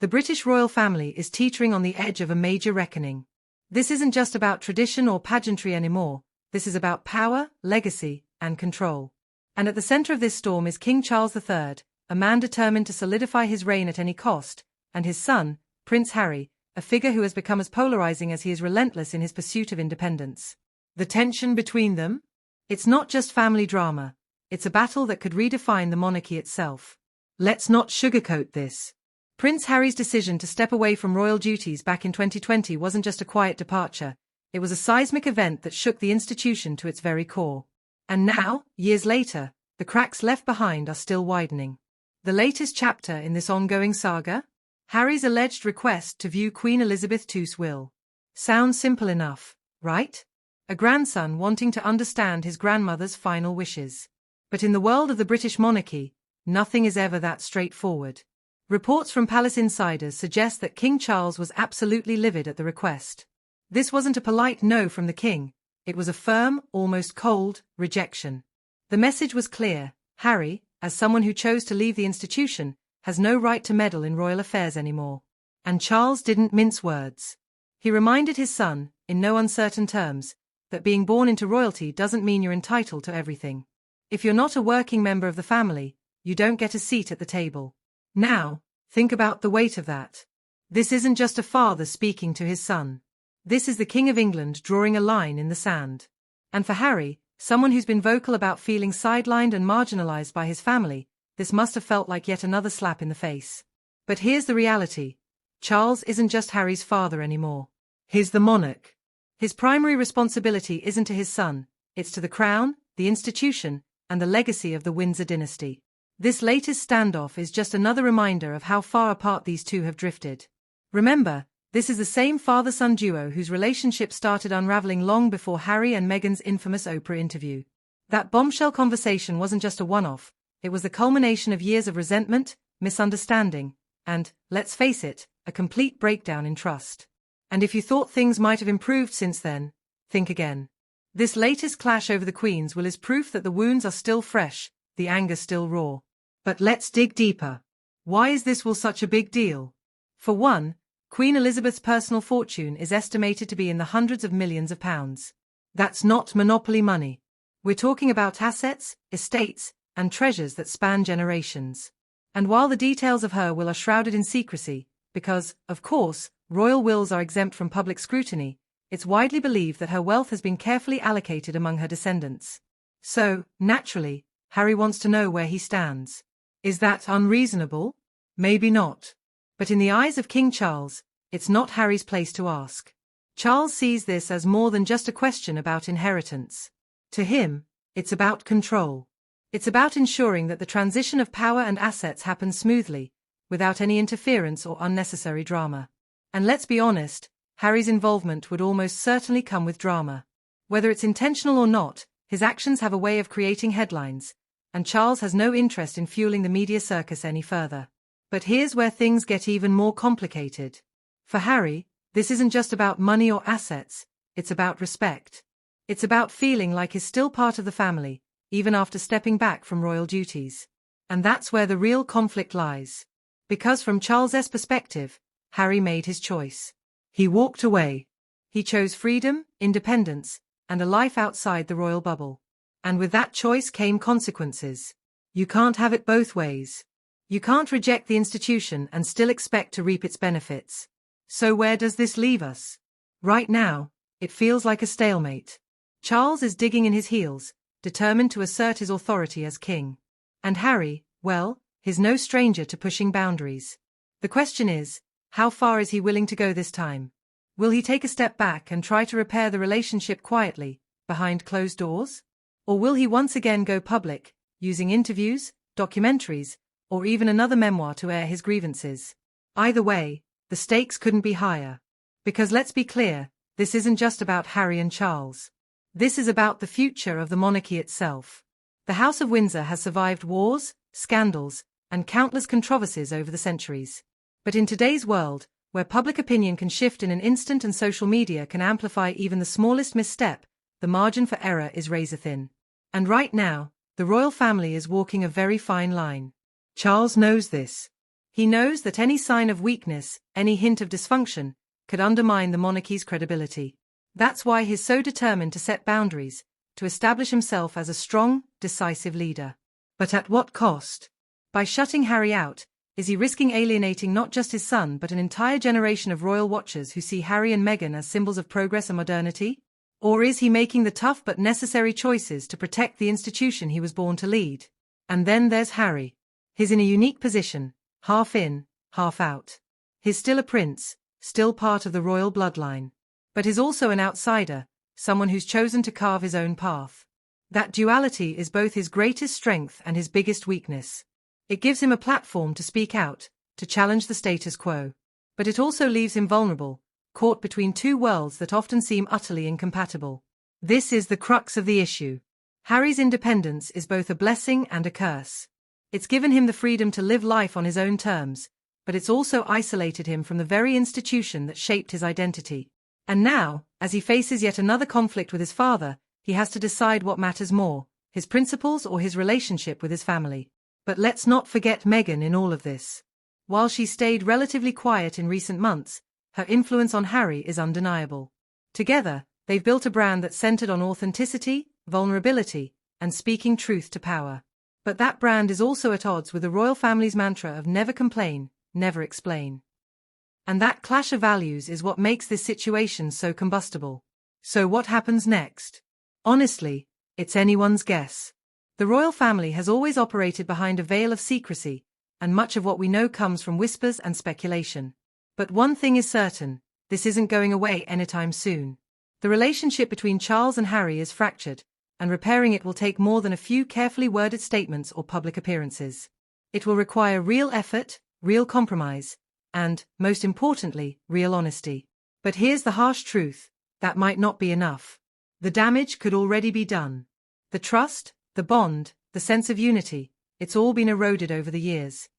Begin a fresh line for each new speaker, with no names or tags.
The British royal family is teetering on the edge of a major reckoning. This isn't just about tradition or pageantry anymore, this is about power, legacy, and control. And at the center of this storm is King Charles III, a man determined to solidify his reign at any cost, and his son, Prince Harry, a figure who has become as polarizing as he is relentless in his pursuit of independence. The tension between them? It's not just family drama, it's a battle that could redefine the monarchy itself. Let's not sugarcoat this. Prince Harry's decision to step away from royal duties back in 2020 wasn't just a quiet departure, it was a seismic event that shook the institution to its very core. And now, years later, the cracks left behind are still widening. The latest chapter in this ongoing saga? Harry's alleged request to view Queen Elizabeth II's will. Sounds simple enough, right? A grandson wanting to understand his grandmother's final wishes. But in the world of the British monarchy, nothing is ever that straightforward. Reports from palace insiders suggest that King Charles was absolutely livid at the request. This wasn't a polite no from the king, it was a firm, almost cold, rejection. The message was clear: Harry, as someone who chose to leave the institution, has no right to meddle in royal affairs anymore. And Charles didn't mince words. He reminded his son, in no uncertain terms, that being born into royalty doesn't mean you're entitled to everything. If you're not a working member of the family, you don't get a seat at the table. Now, think about the weight of that. This isn't just a father speaking to his son. This is the King of England drawing a line in the sand. And for Harry, someone who's been vocal about feeling sidelined and marginalized by his family, this must have felt like yet another slap in the face. But here's the reality. Charles isn't just Harry's father anymore. He's the monarch. His primary responsibility isn't to his son, it's to the crown, the institution, and the legacy of the Windsor dynasty. This latest standoff is just another reminder of how far apart these two have drifted. Remember, this is the same father-son duo whose relationship started unraveling long before Harry and Meghan's infamous Oprah interview. That bombshell conversation wasn't just a one-off, it was the culmination of years of resentment, misunderstanding, and, let's face it, a complete breakdown in trust. And if you thought things might have improved since then, think again. This latest clash over the Queen's will is proof that the wounds are still fresh, the anger still raw. But let's dig deeper. Why is this will such a big deal? For one, Queen Elizabeth's personal fortune is estimated to be in the hundreds of millions of pounds. That's not monopoly money. We're talking about assets, estates, and treasures that span generations. And while the details of her will are shrouded in secrecy, because, of course, royal wills are exempt from public scrutiny, it's widely believed that her wealth has been carefully allocated among her descendants. So, naturally, Harry wants to know where he stands. Is that unreasonable? Maybe not. But in the eyes of King Charles, it's not Harry's place to ask. Charles sees this as more than just a question about inheritance. To him, it's about control. It's about ensuring that the transition of power and assets happens smoothly, without any interference or unnecessary drama. And let's be honest, Harry's involvement would almost certainly come with drama. Whether it's intentional or not, his actions have a way of creating headlines, and Charles has no interest in fueling the media circus any further. But here's where things get even more complicated. For Harry, this isn't just about money or assets, it's about respect. It's about feeling like he's still part of the family, even after stepping back from royal duties. And that's where the real conflict lies. Because from Charles's perspective, Harry made his choice. He walked away. He chose freedom, independence, and a life outside the royal bubble. And with that choice came consequences. You can't have it both ways. You can't reject the institution and still expect to reap its benefits. So where does this leave us? Right now, it feels like a stalemate. Charles is digging in his heels, determined to assert his authority as king. And Harry, well, he's no stranger to pushing boundaries. The question is, how far is he willing to go this time? Will he take a step back and try to repair the relationship quietly, behind closed doors? Or will he once again go public, using interviews, documentaries, or even another memoir to air his grievances? Either way, the stakes couldn't be higher. Because let's be clear, this isn't just about Harry and Charles. This is about the future of the monarchy itself. The House of Windsor has survived wars, scandals, and countless controversies over the centuries. But in today's world, where public opinion can shift in an instant and social media can amplify even the smallest misstep, the margin for error is razor-thin. And right now, the royal family is walking a very fine line. Charles knows this. He knows that any sign of weakness, any hint of dysfunction, could undermine the monarchy's credibility. That's why he's so determined to set boundaries, to establish himself as a strong, decisive leader. But at what cost? By shutting Harry out, is he risking alienating not just his son but an entire generation of royal watchers who see Harry and Meghan as symbols of progress and modernity? Or is he making the tough but necessary choices to protect the institution he was born to lead? And then there's Harry. He's in a unique position, half in, half out. He's still a prince, still part of the royal bloodline. But he's also an outsider, someone who's chosen to carve his own path. That duality is both his greatest strength and his biggest weakness. It gives him a platform to speak out, to challenge the status quo. But it also leaves him vulnerable, caught between two worlds that often seem utterly incompatible. This is the crux of the issue. Harry's independence is both a blessing and a curse. It's given him the freedom to live life on his own terms, but it's also isolated him from the very institution that shaped his identity. And now, as he faces yet another conflict with his father, he has to decide what matters more, his principles or his relationship with his family. But let's not forget Meghan in all of this. While she stayed relatively quiet in recent months, her influence on Harry is undeniable. Together, they've built a brand that's centered on authenticity, vulnerability, and speaking truth to power. But that brand is also at odds with the royal family's mantra of never complain, never explain. And that clash of values is what makes this situation so combustible. So what happens next? Honestly, it's anyone's guess. The royal family has always operated behind a veil of secrecy, and much of what we know comes from whispers and speculation. But one thing is certain, this isn't going away anytime soon. The relationship between Charles and Harry is fractured, and repairing it will take more than a few carefully worded statements or public appearances. It will require real effort, real compromise, and, most importantly, real honesty. But here's the harsh truth, that might not be enough. The damage could already be done. The trust, the bond, the sense of unity, it's all been eroded over the years.